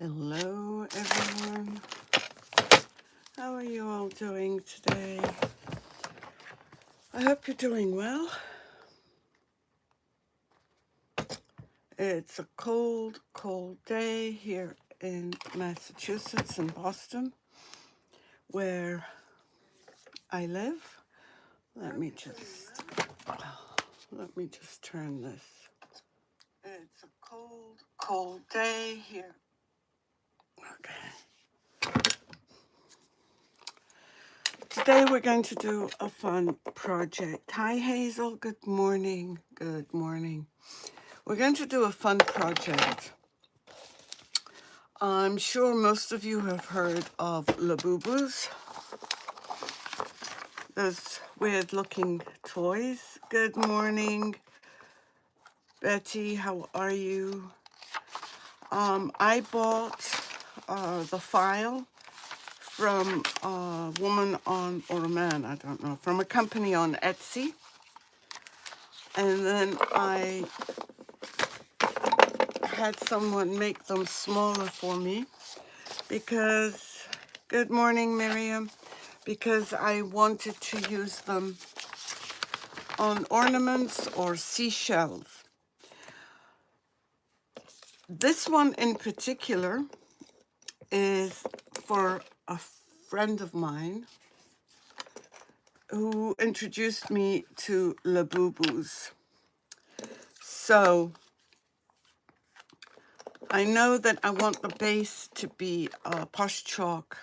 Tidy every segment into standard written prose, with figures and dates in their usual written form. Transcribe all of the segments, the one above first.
Hello everyone, how are you all doing today? I hope you're doing well. It's a cold day here in Massachusetts in Boston where I live. Let me just turn this. It's a cold day here. Okay. Today we're going to do a fun project. Hi Hazel, good morning. Good morning. We're going to do a fun project. I'm sure most of you have heard of Labubus, those weird looking toys. Good morning, Betty, how are you? I bought the file from a woman on, or a man, I don't know, from a company on Etsy. And then I had someone make them smaller for me because, good morning, Miriam, because I wanted to use them on ornaments or seashells. This one in particular is for a friend of mine who introduced me to Labubus. So I know that I want the base to be Posh chalk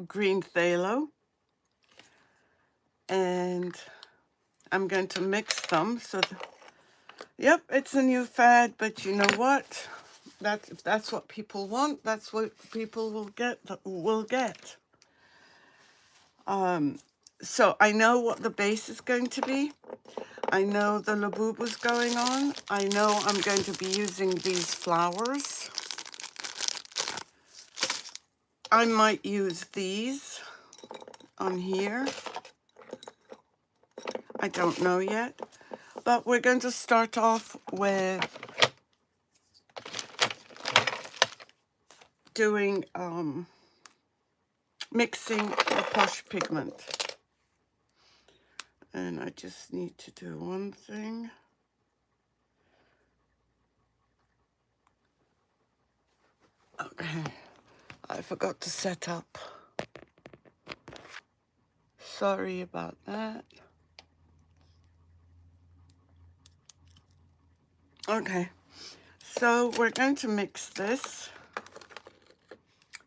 greenphthalo, and I'm going to mix them. So, yep, it's a new fad, but you know what? If that's what people want, that's what people will get. So I know what the base is going to be. I know the Labubu's going on. I know I'm going to be using these flowers. I might use these on here. I don't know yet. But we're going to start off with doing mixing the Posh pigment. And I just need to do one thing. Okay, I forgot to set up. Sorry about that. Okay, so we're going to mix this.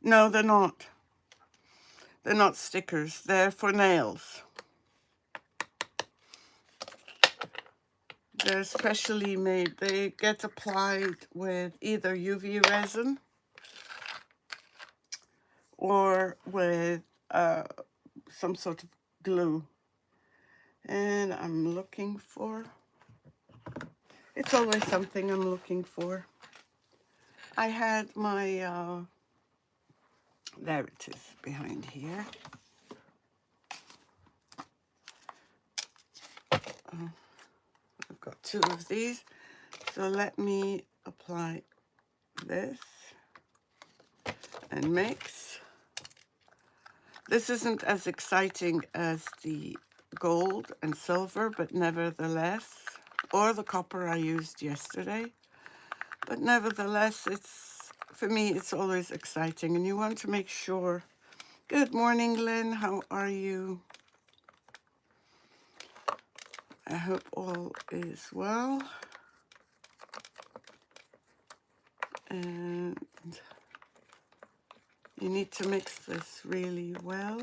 No, they're not. They're not stickers. They're for nails. They're specially made. They get applied with either UV resin or with some sort of glue. And I'm looking for, it's always something I'm looking for. I had my, there it is behind here. I've got two of these. So let me apply this and mix. This isn't as exciting as the gold and silver, but nevertheless, or the copper I used yesterday, but nevertheless, it's, for me, it's always exciting, and you want to make sure. Good morning, Lynn, how are you? I hope all is well. And you need to mix this really well.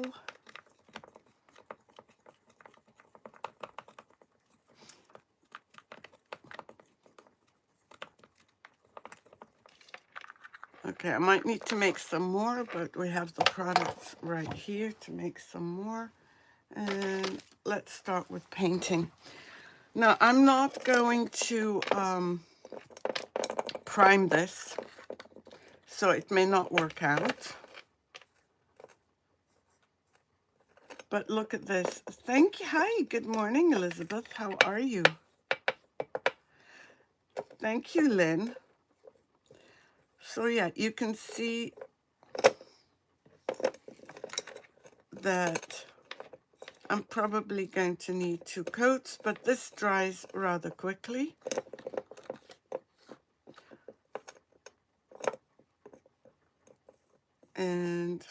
Okay, I might need to make some more, but we have the products right here to make some more. And let's start with painting. Now, I'm not going to prime this, so it may not work out. But look at this. Thank you. Hi, good morning, Elizabeth. How are you? Thank you, Lynn. So yeah, you can see that I'm probably going to need 2 coats, but this dries rather quickly. And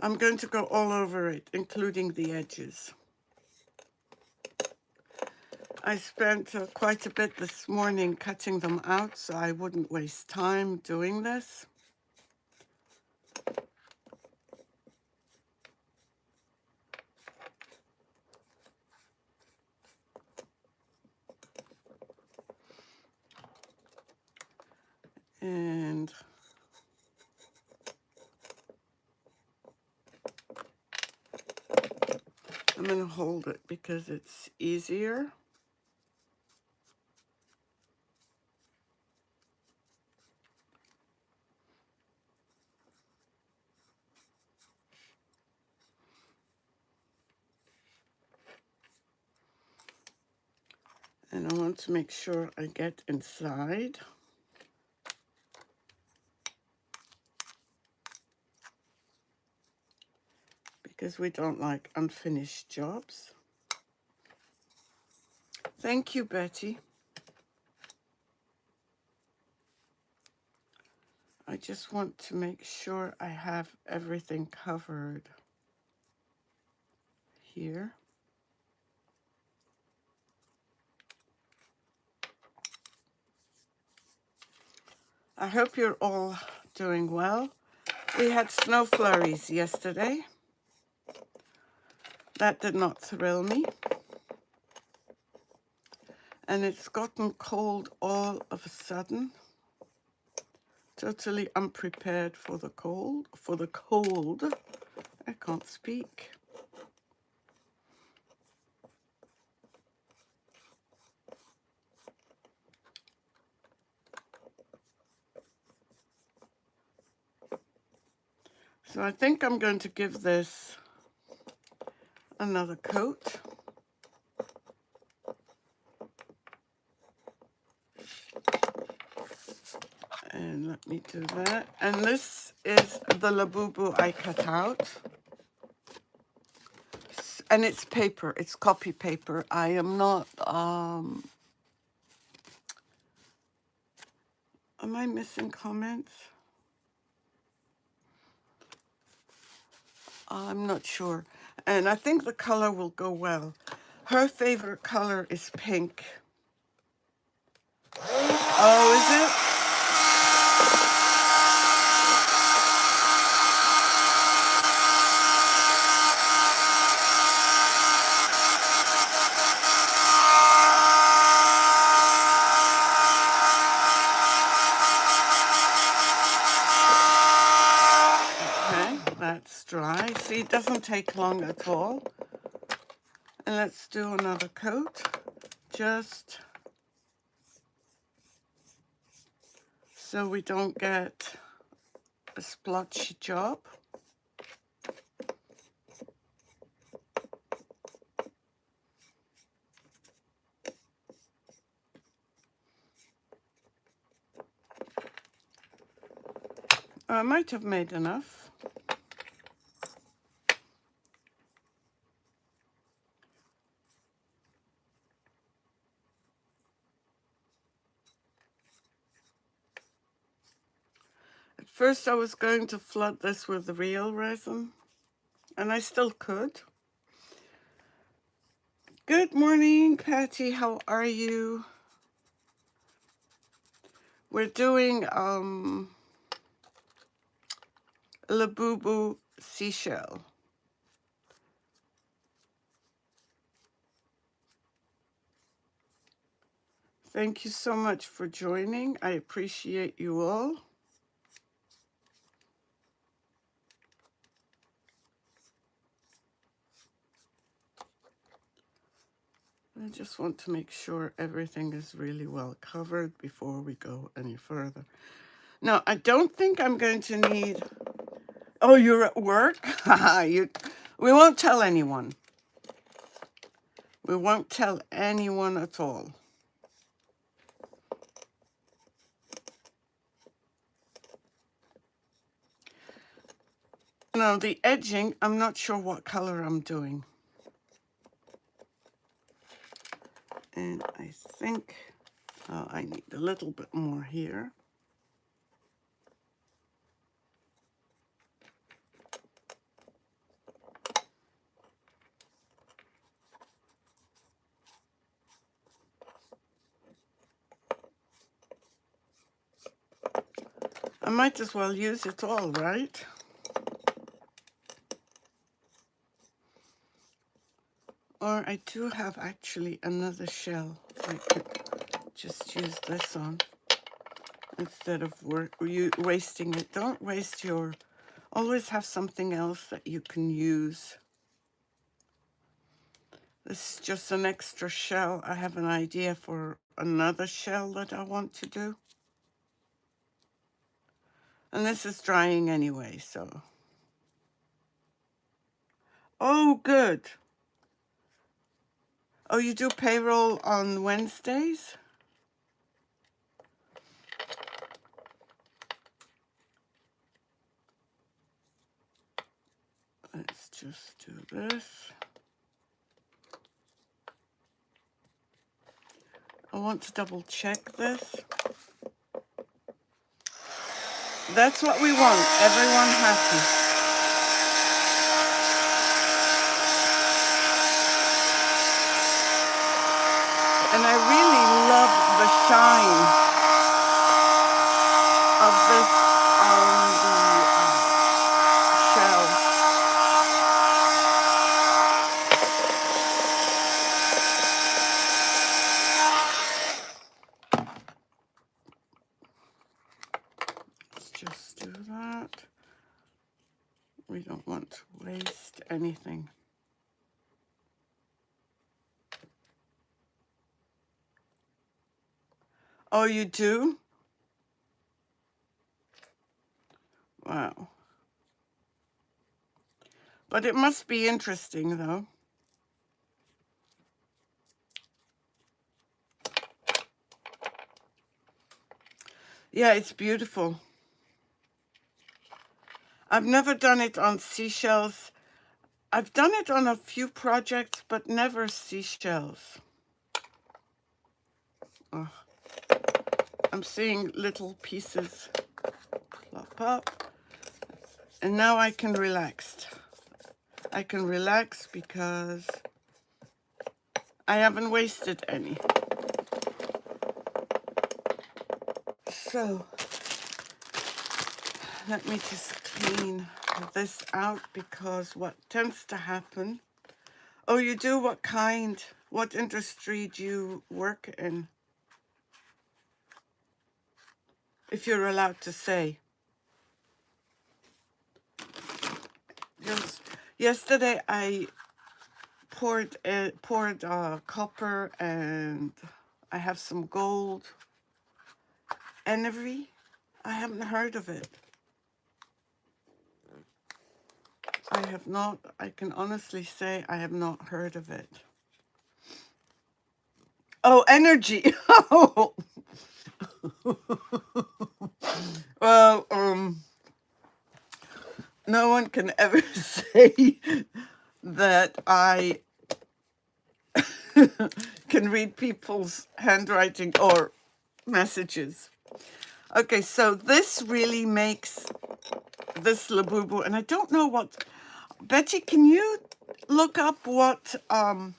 I'm going to go all over it, including the edges. I spent quite a bit this morning cutting them out, so I wouldn't waste time doing this. And I'm going to hold it because it's easier. And I want to make sure I get inside. Because we don't like unfinished jobs. Thank you, Betty. I just want to make sure I have everything covered here. I hope you're all doing well. We had snow flurries yesterday. That did not thrill me. And it's gotten cold all of a sudden. Totally unprepared for the cold. I can't speak. So I think I'm going to give this another coat. And let me do that. And this is the Labubu I cut out. And it's paper, it's copy paper. I am not, am I missing comments? I'm not sure. And I think the color will go well. Her favorite color is pink. Oh, is it? Okay, that's dry. See, it doesn't take long at all. And let's do another coat. Just so we don't get a splotchy job. I might have made enough. At first I was going to flood this with the real resin, and I still could. Good morning, Patty. How are you? We're doing Labubu Seashell. Thank you so much for joining. I appreciate you all. I just want to make sure everything is really well covered before we go any further. Now, I don't think I'm going to need... Oh, you're at work? We won't tell anyone. We won't tell anyone at all. Now the edging, I'm not sure what color I'm doing. And I think I need a little bit more here. I might as well use it all, right? Or I do have actually another shell. I could just use this on instead of wasting it. Don't waste your... Always have something else that you can use. This is just an extra shell. I have an idea for another shell that I want to do. And this is drying anyway, so... Oh, good. Oh, you do payroll on Wednesdays? Let's just do this. I want to double check this. That's what we want, everyone happy. And I really love the shine of this on the shell. Let's just do that. We don't want to waste anything. Oh, you do? Wow. But it must be interesting, though. Yeah, it's beautiful. I've never done it on seashells. I've done it on a few projects, but never seashells. Oh, I'm seeing little pieces plop up. And now I can relax. I can relax because I haven't wasted any. So let me just clean this out, because what tends to happen... Oh, you do? What kind? What industry do you work in? If you're allowed to say. Just yesterday I poured copper, and I have some gold. Energy? I haven't heard of it. I have not. I can honestly say I have not heard of it. Oh, energy. Oh. Well, no one can ever say that I can read people's handwriting or messages. Okay, so this really makes this Labubu, and I don't know what... Betty, can you look up what the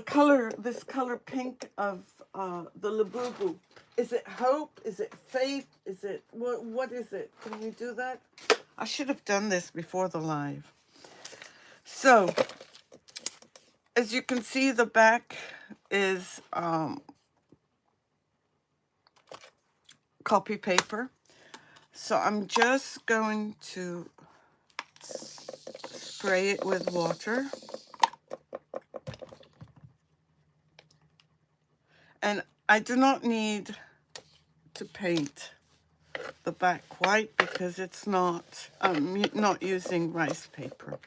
color, this color pink of the Labubu? Is it hope? Is it faith? Is it, what is it? Can you do that? I should have done this before the live. So, as you can see, the back is copy paper. So I'm just going to spray it with water. And I do not need to paint the back white because it's not, I'm not using rice paper.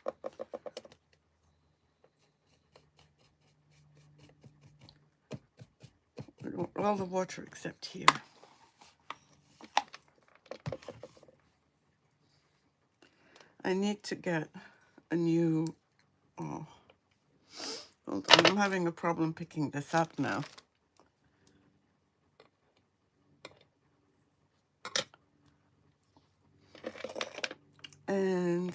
All the water except here. I need to get a new, oh, hold on, I'm having a problem picking this up now. And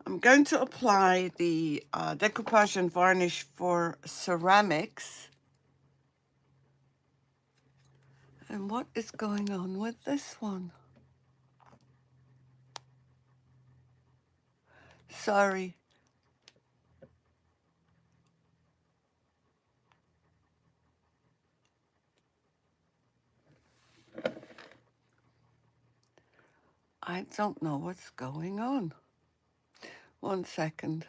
I'm going to apply the decoupage and varnish for ceramics. And what is going on with this one? Sorry. I don't know what's going on. 1 second.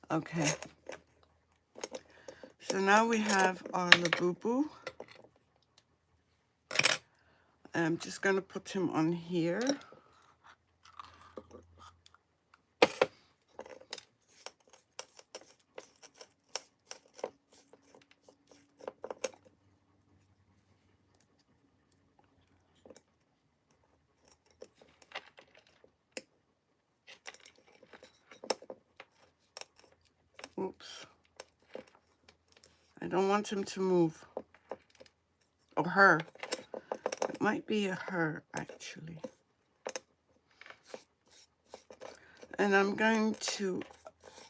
Okay. So now we have our Labubu. I'm just going to put him on here. Oops. I don't want him to move. Or her. It might be a her, actually. And I'm going to,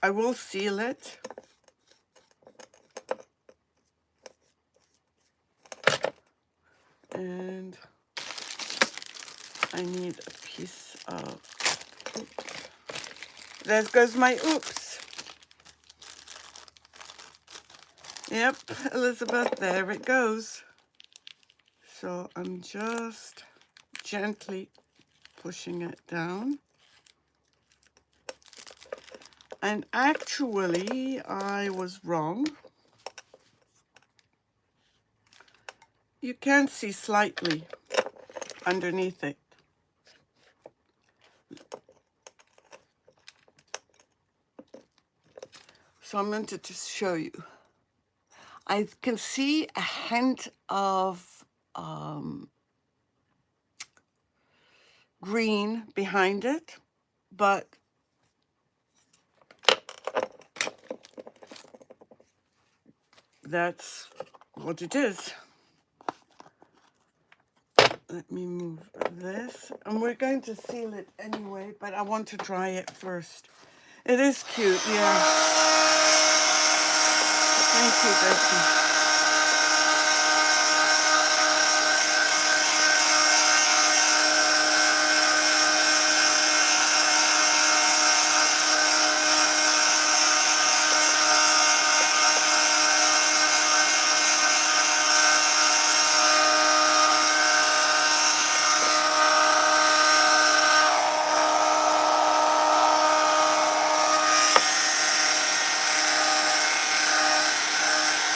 I will seal it. And I need a piece of, oops. There goes my oops. Yep, Elizabeth, there it goes. So I'm just gently pushing it down. And actually, I was wrong. You can see slightly underneath it. So I'm going to just show you. I can see a hint of green behind it, but that's what it is. Let me move this. And we're going to seal it anyway, but I want to dry it first. It is cute, yeah. Thank you, Betty.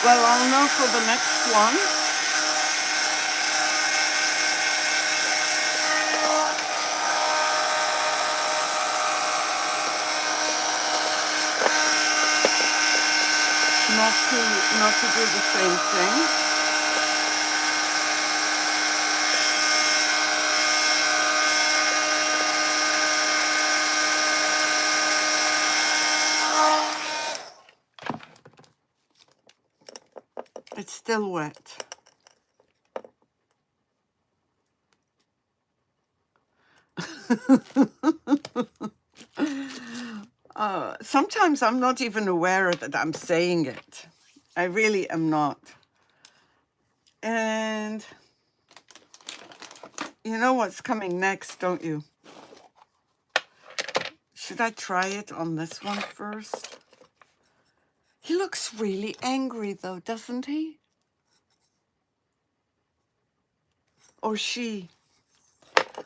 Well, I'll know for the next one. Not to do the same thing. It's still wet. Sometimes I'm not even aware that I'm saying it. I really am not. And you know what's coming next, don't you? Should I try it on this one first? He looks really angry though, doesn't he? Or she.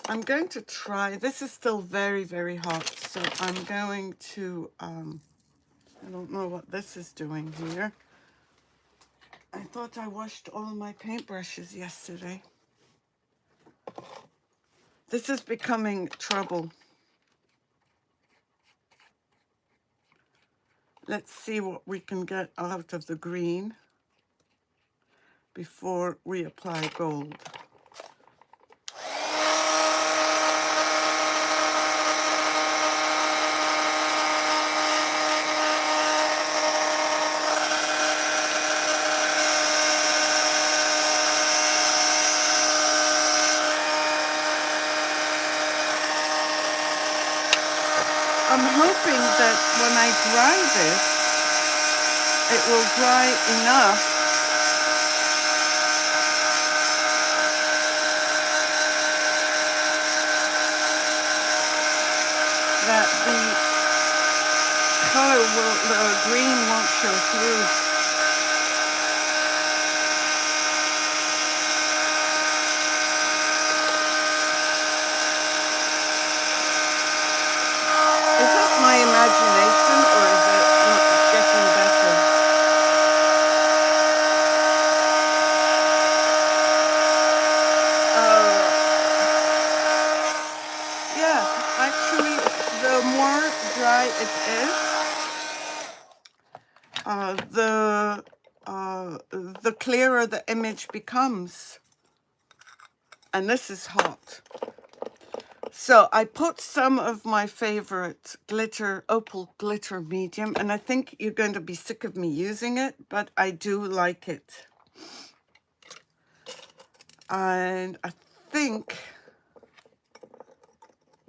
I'm going to try. This is still very, very hot, so I'm going to, I don't know what this is doing here. I thought I washed all my paintbrushes yesterday. This is becoming trouble. Let's see what we can get out of the green before we apply gold. hoping that when I dry this, it will dry enough that the color will, the green won't show through. Is that my imagination, or is it getting better? Yeah, actually, the more dry it is, the clearer the image becomes. And this is hot. So I put some of my favorite glitter, opal glitter medium, and I think you're going to be sick of me using it, but I do like it. And I think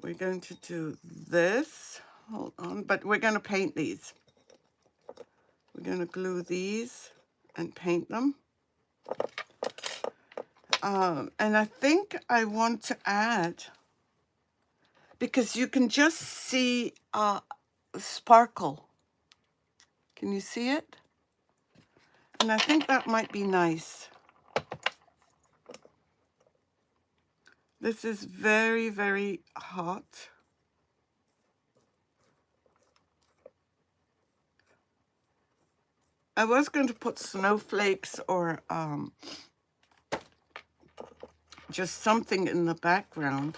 we're going to do this. Hold on, but we're going to paint these. We're going to glue these and paint them. And I think I want to add, because you can just see sparkle. Can you see it? And I think that might be nice. This is very, very hot. I was going to put snowflakes or just something in the background.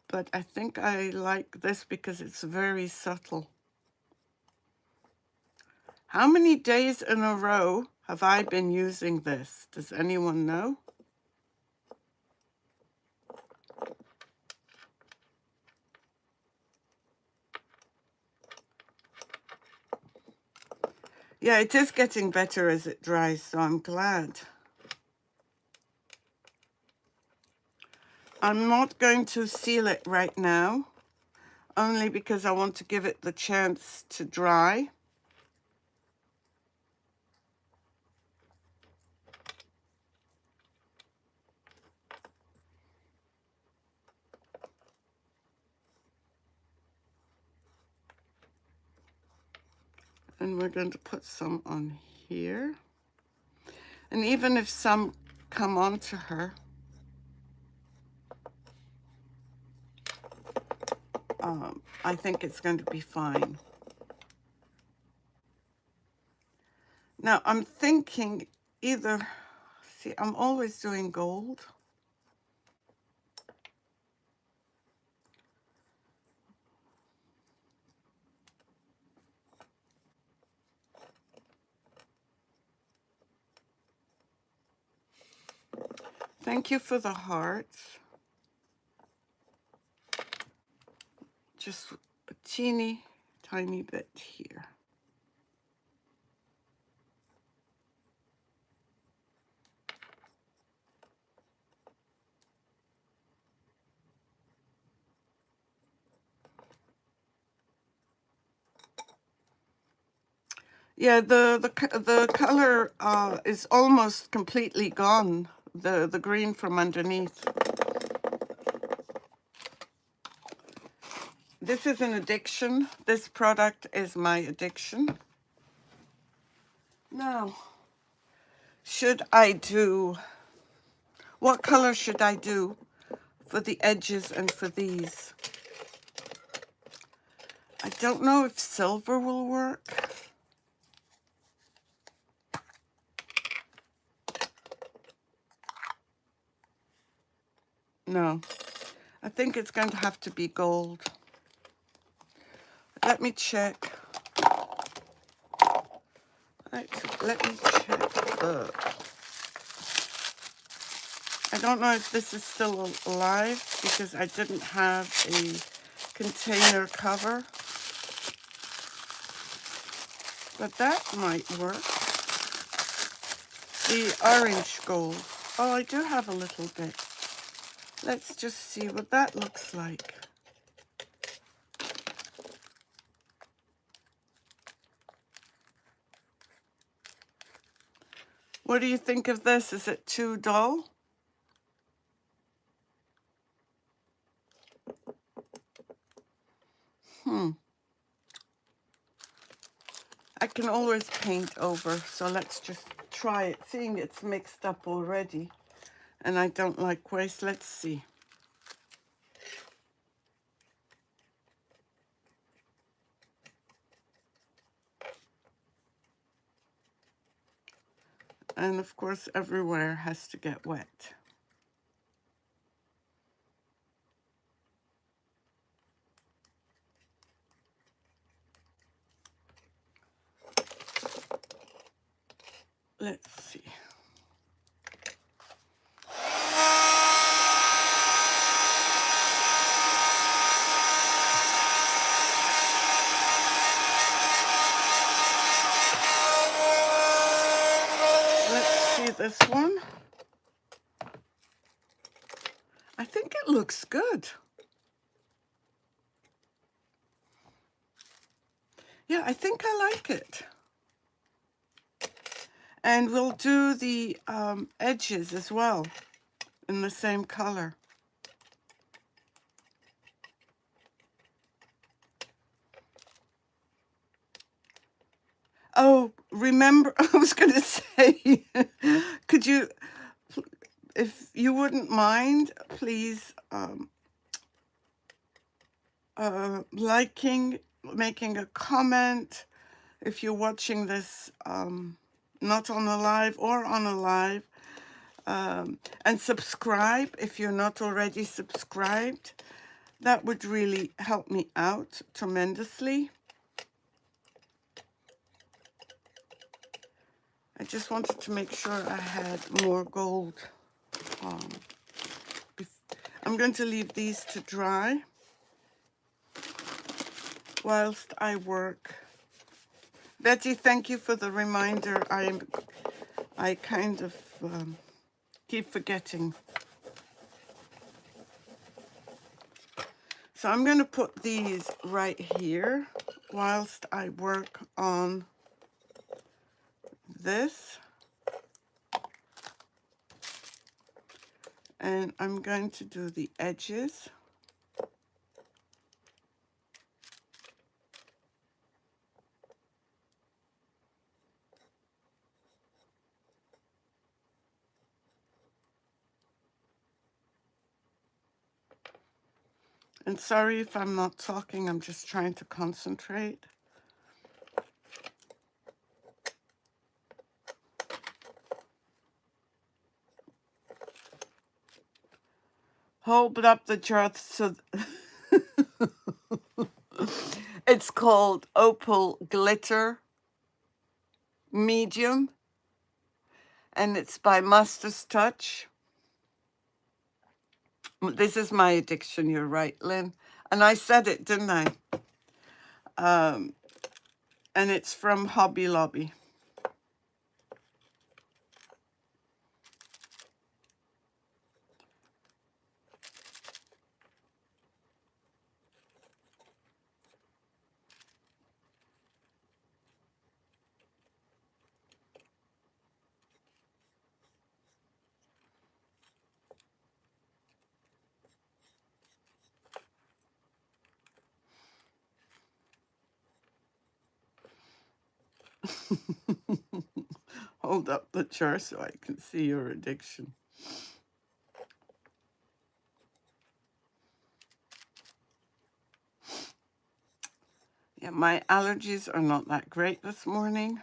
But I think I like this because it's very subtle. How many days in a row have I been using this? Does anyone know? Yeah, it is getting better as it dries, so I'm glad. I'm not going to seal it right now, only because I want to give it the chance to dry. And we're going to put some on here. And even if some come onto her, I think it's going to be fine. Now I'm thinking either, see, I'm always doing gold. Thank you for the hearts. Just a teeny tiny bit here. Yeah, the color is almost completely gone. The green from underneath. This is an addiction. This product is my addiction. Now, should I do, what color should I do for the edges and for these? I don't know if silver will work. No, I think it's going to have to be gold. Let me check. Let me check the... I don't know if this is still alive because I didn't have a container cover. But that might work. The orange gold. Oh, I do have a little bit. Let's just see what that looks like. What do you think of this? Is it too dull? I can always paint over, so let's just try it. Seeing it's mixed up already, and I don't like waste, let's see. And of course, everywhere has to get wet. Let's see. Let's see this one. I think it looks good. Yeah, I think I like it. And we'll do the edges as well in the same color. Oh, remember, I was going to say, could you, if you wouldn't mind, please liking, making a comment if you're watching this not on a live or on a live, and subscribe if you're not already subscribed. That would really help me out tremendously. I just wanted to make sure I had more gold. I'm going to leave these to dry whilst I work. Betty, thank you for the reminder. I kind of keep forgetting. So I'm going to put these right here whilst I work on this. And I'm going to do the edges. And sorry if I'm not talking, I'm just trying to concentrate. Hold up the chart. So it's called Opal Glitter Medium, and it's by Master's Touch. This is my addiction, you're right, Lynn. And I said it, didn't I? And it's from Hobby Lobby. Hold up the chart so I can see your addiction. Yeah, my allergies are not that great this morning.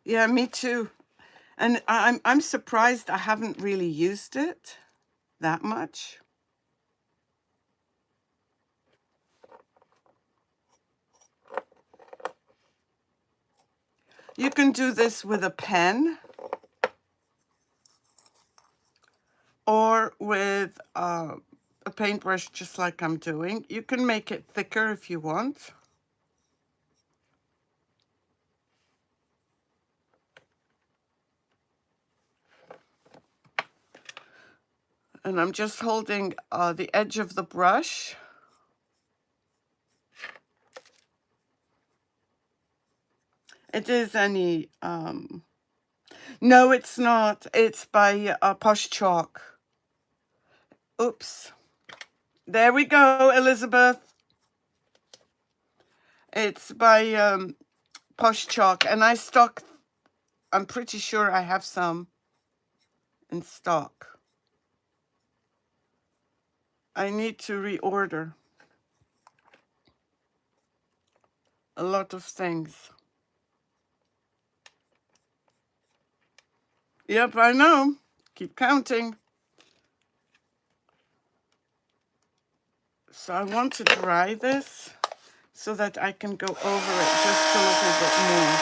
Yeah, me too. And I'm surprised I haven't really used it that much. You can do this with a pen or with a the paintbrush just like I'm doing. You can make it thicker if you want. And I'm just holding the edge of the brush. It is any, no, it's not. It's by Posh Chalk. Oops. There we go, Elizabeth. It's by Posh Chalk. And I'm pretty sure I have some in stock. I need to reorder a lot of things. Yep, I know. Keep counting. So I want to dry this so that I can go over it just a little bit more.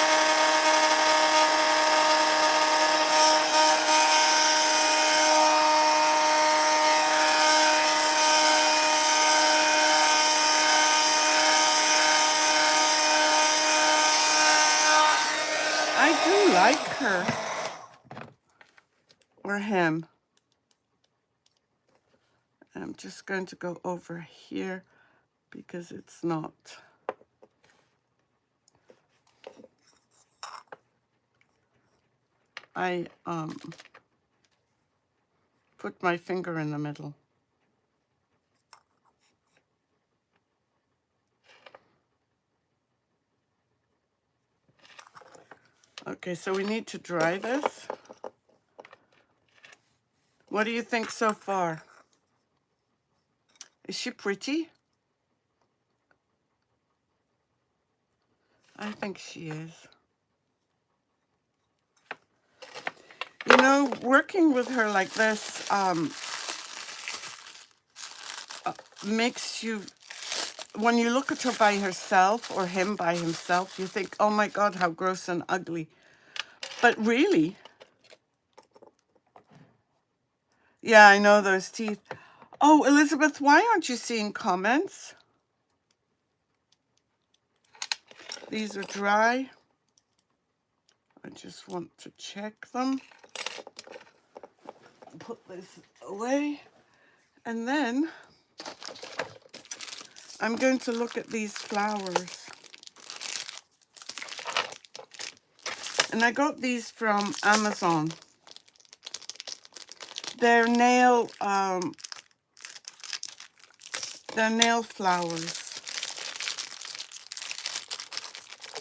I do like her. Or him. I'm just going to go over here because it's not. I put my finger in the middle. Okay, so we need to dry this. What do you think so far? Is she pretty? I think she is. You know, working with her like this makes you, when you look at her by herself or him by himself, you think, oh my God, how gross and ugly. But really, yeah, I know those teeth. Oh, Elizabeth, why aren't you seeing comments? These are dry. I just want to check them. Put this away. And then I'm going to look at these flowers. And I got these from Amazon. They're nail flowers.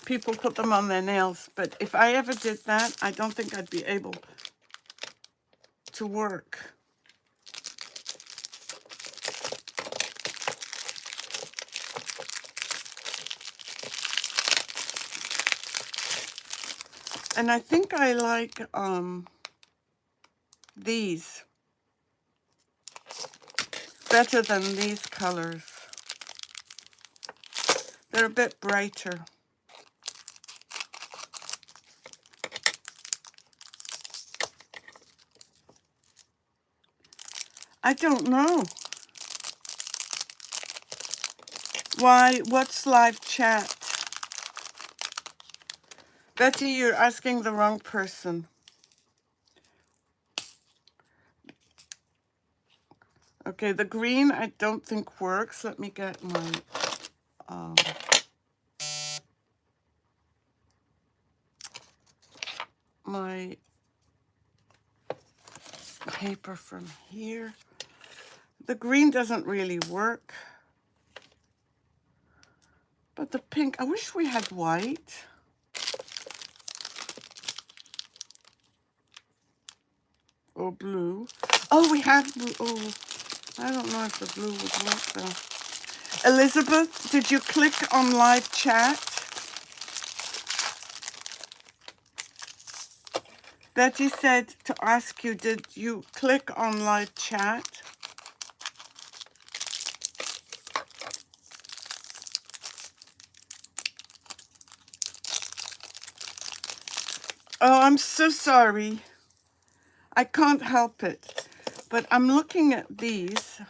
People put them on their nails, but if I ever did that, I don't think I'd be able to work. And I think I like these better than these colors. They're a bit brighter. I don't know. Why? What's live chat? Betty, you're asking the wrong person. Okay, the green I don't think works. Let me get my paper from here. The green doesn't really work. But the pink, I wish we had white. Or blue. Oh, we have blue. Oh, I don't know if the blue would work though. Elizabeth, did you click on live chat? Betty said to ask you, did you click on live chat? Oh, I'm so sorry. I can't help it. But I'm looking at these.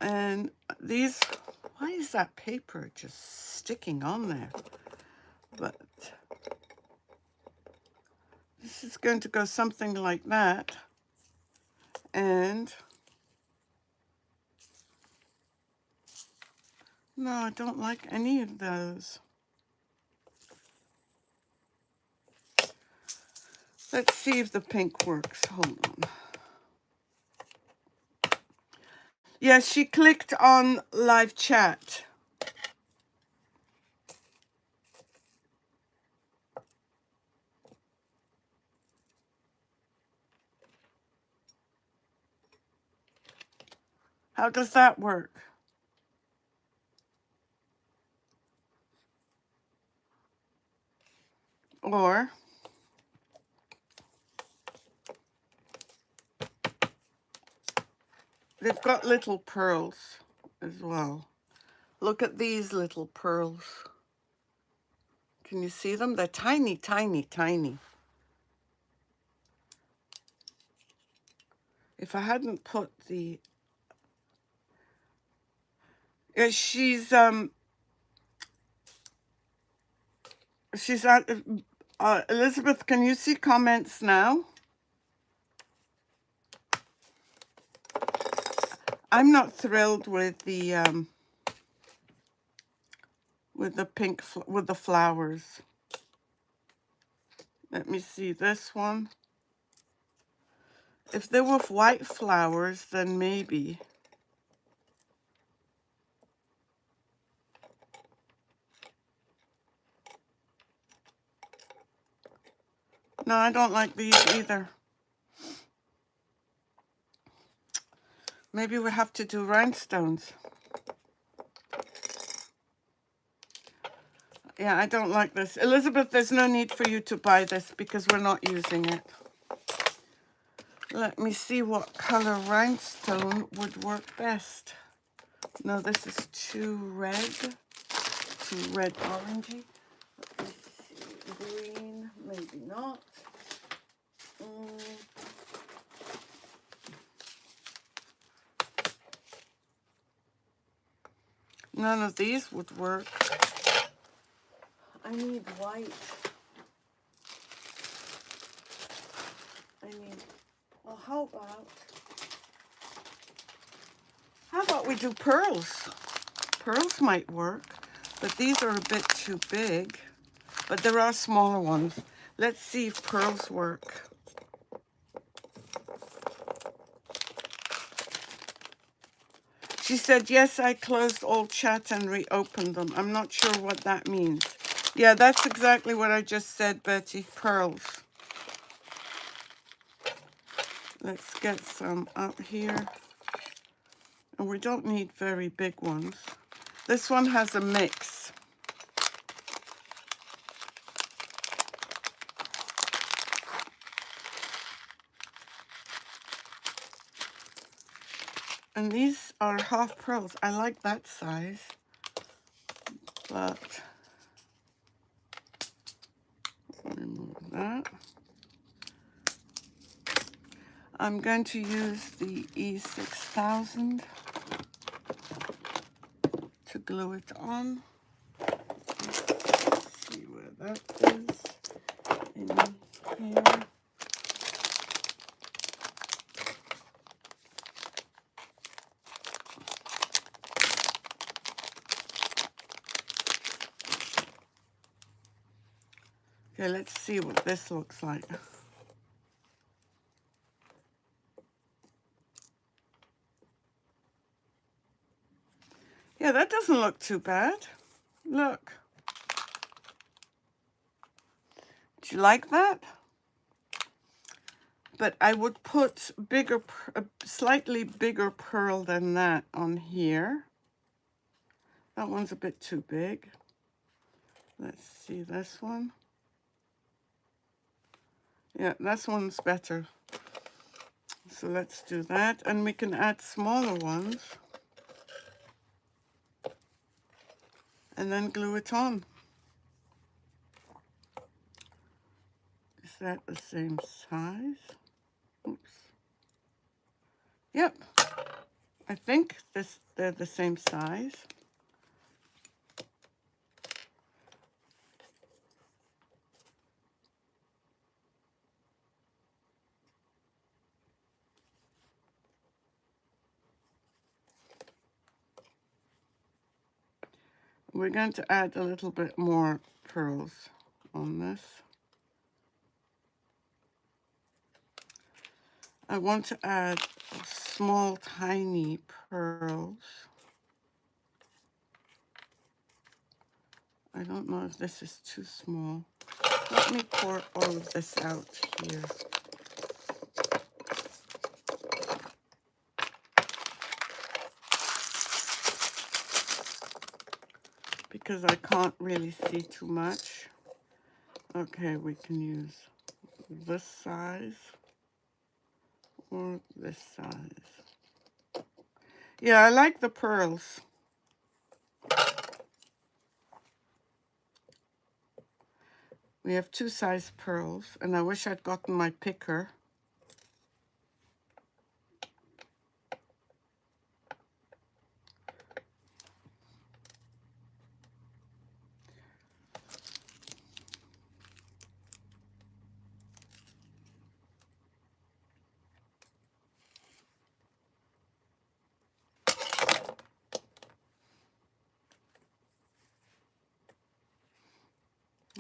And these, why is that paper just sticking on there? But this is going to go something like that. And no, I don't like any of those. Let's see if the pink works. Hold on. Yes, she clicked on live chat. How does that work? Or they've got little pearls as well. Look at these little pearls. Can you see them? They're tiny, tiny, tiny. If I hadn't put the... she's at... Elizabeth, can you see comments now? I'm not thrilled with the pink, with the flowers. Let me see this one. If they were white flowers, then maybe. No, I don't like these either. Maybe we have to do rhinestones. Yeah, I don't like this. Elizabeth, there's no need for you to buy this because we're not using it. Let me see what color rhinestone would work best. No, this is too red orangey. Let me see, green, maybe not. None of these would work. I need white. Well, how about we do pearls? Pearls might work, but these are a bit too big. But there are smaller ones. Let's see if pearls work. She said, yes, I closed all chat and reopened them. I'm not sure what that means. Yeah, that's exactly what I just said, Betty. Pearls. Let's get some up here. And we don't need very big ones. This one has a mix. And these are half pearls. I like that size. But remove that. I'm going to use the E6000 to glue it on. Let's see where that is in here. Okay, let's see what this looks like. Yeah, that doesn't look too bad. Look. Do you like that? But I would put a slightly bigger pearl than that on here. That one's a bit too big. Let's see this one. Yeah, this one's better. So let's do that. And we can add smaller ones. And then glue it on. Is that the same size? Oops. Yep. I think they're the same size. We're going to add a little bit more pearls on this. I want to add small, tiny pearls. I don't know if this is too small. Let me pour all of this out here. Because I can't really see too much. Okay, we can use this size or this size. Yeah, I like the pearls. We have 2 size pearls, and I wish I'd gotten my picker.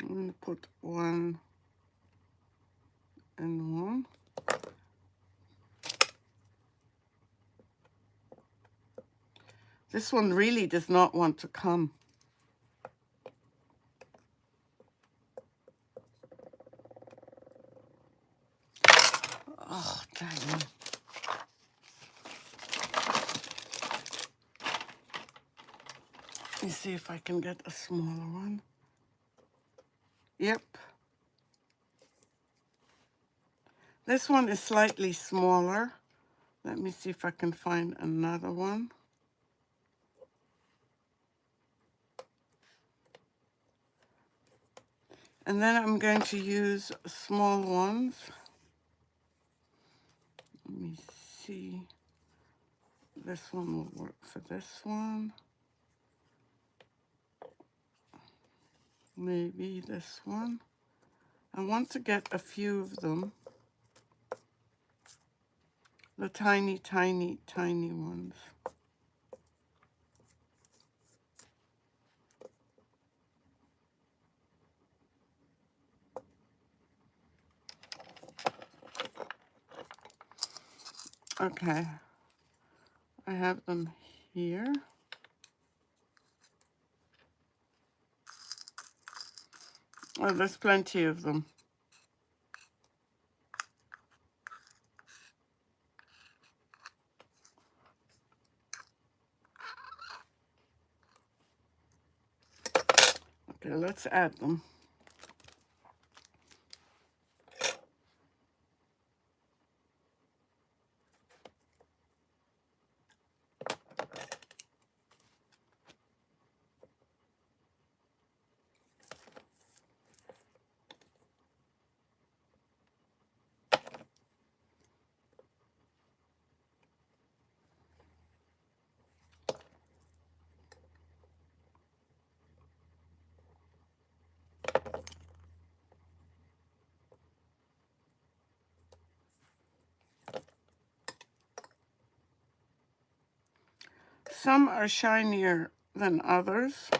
I'm going to put 1 and 1. This one really does not want to come. Oh, dang it. Let me see if I can get a smaller one. Yep. This one is slightly smaller. Let me see if I can find another one. And then I'm going to use small ones. Let me see. This one will work for this one. Maybe this one. I want to get a few of them. The tiny, tiny, tiny ones. Okay. I have them here. Oh, there's plenty of them. Okay, let's add them. Some are shinier than others.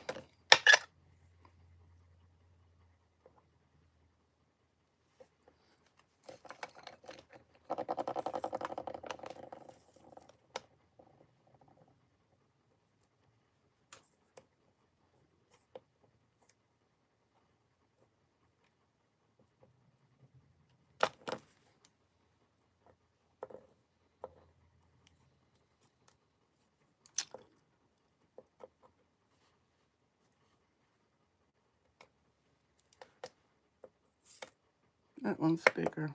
That one's bigger.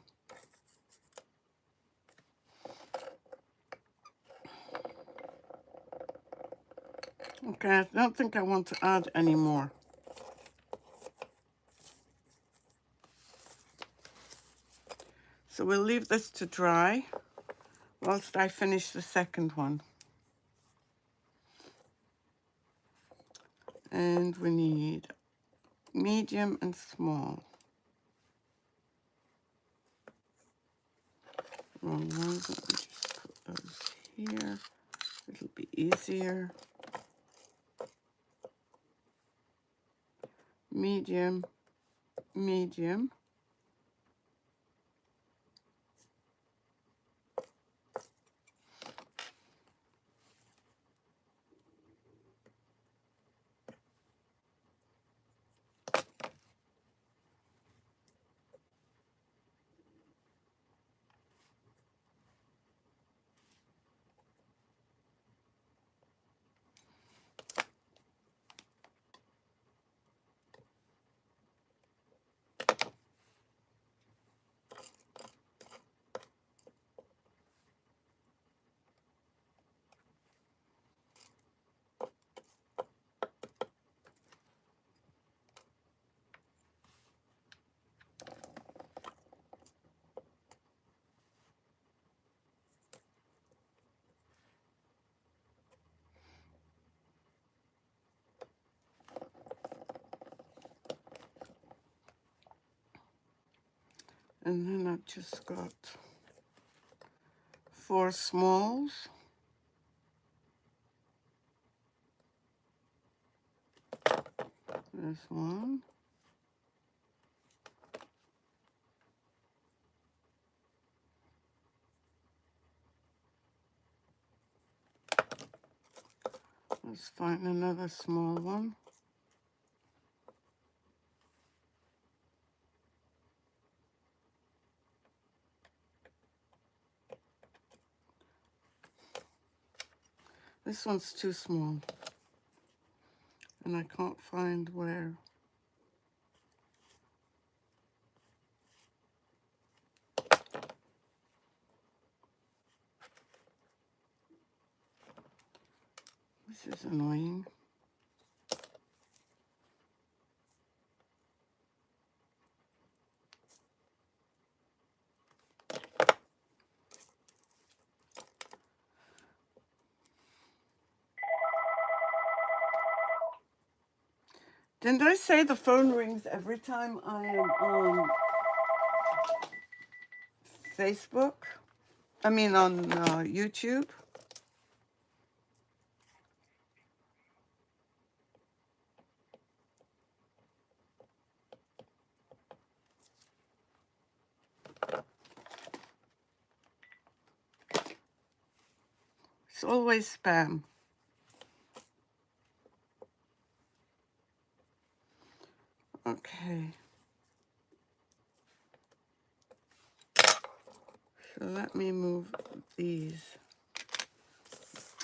Okay, I don't think I want to add any more. So we'll leave this to dry whilst I finish the second one. And we need medium and small. Wrong ones. Let me just put those here. It'll be easier. Medium, medium. And then I've just got 4 smalls. There's one. Let's find another small one. This one's too small, and I can't find where. This is annoying. Didn't I say the phone rings every time I am on Facebook? I mean on YouTube? It's always spam. Okay. So let me move these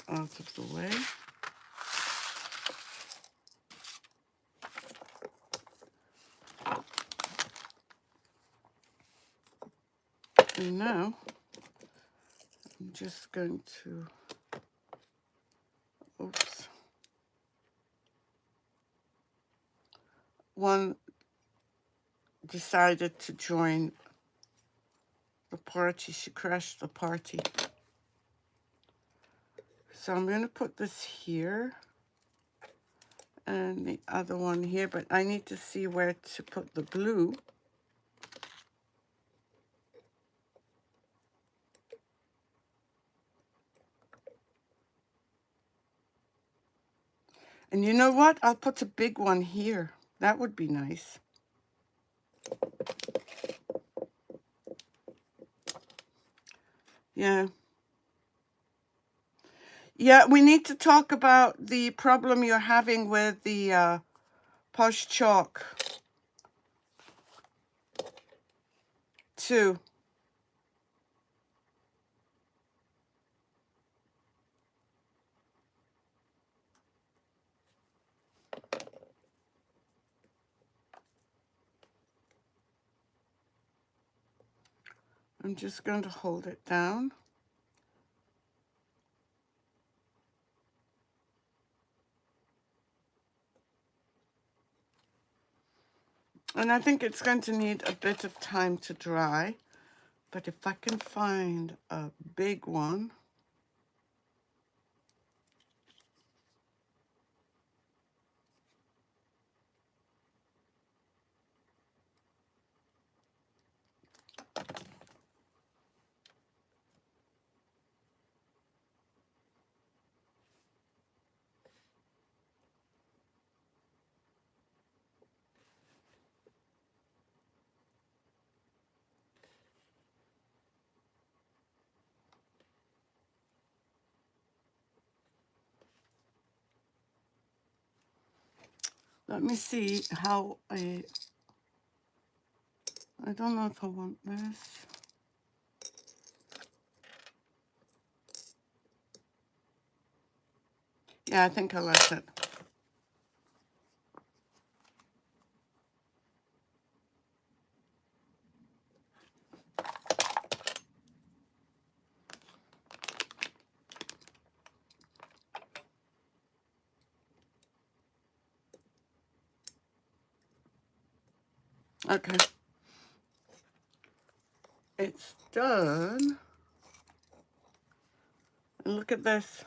out of the way. And now I'm just going to, oops. One decided to join the party. She crashed the party. So I'm going to put this here and the other one here, but I need to see where to put the blue. And you know what? I'll put a big one here. That would be nice. Yeah. Yeah, we need to talk about the problem you're having with the Posh chalk too. I'm just going to hold it down. And I think it's going to need a bit of time to dry. But if I can find a big one. Let me see how I don't know if I want this. Yeah, I think I like it. Okay. It's done. And look at this.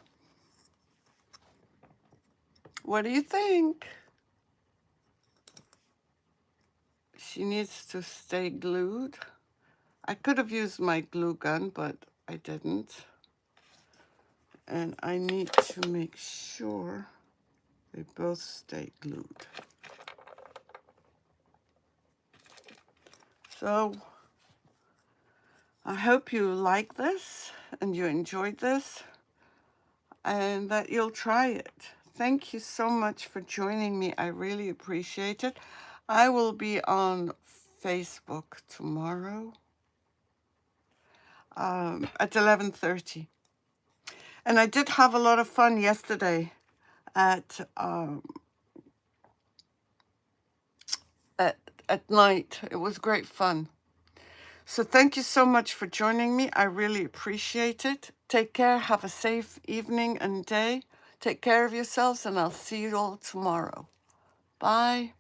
What do you think? She needs to stay glued. I could have used my glue gun, but I didn't. And I need to make sure they both stay glued. So I hope you like this and you enjoyed this and that you'll try it. Thank you so much for joining me. I really appreciate it. I will be on Facebook tomorrow at 11:30. And I did have a lot of fun yesterday at night. It was great fun. So thank you so much for joining me. I really appreciate it. Take care. Have a safe evening and day. Take care of yourselves, and I'll see you all tomorrow. Bye.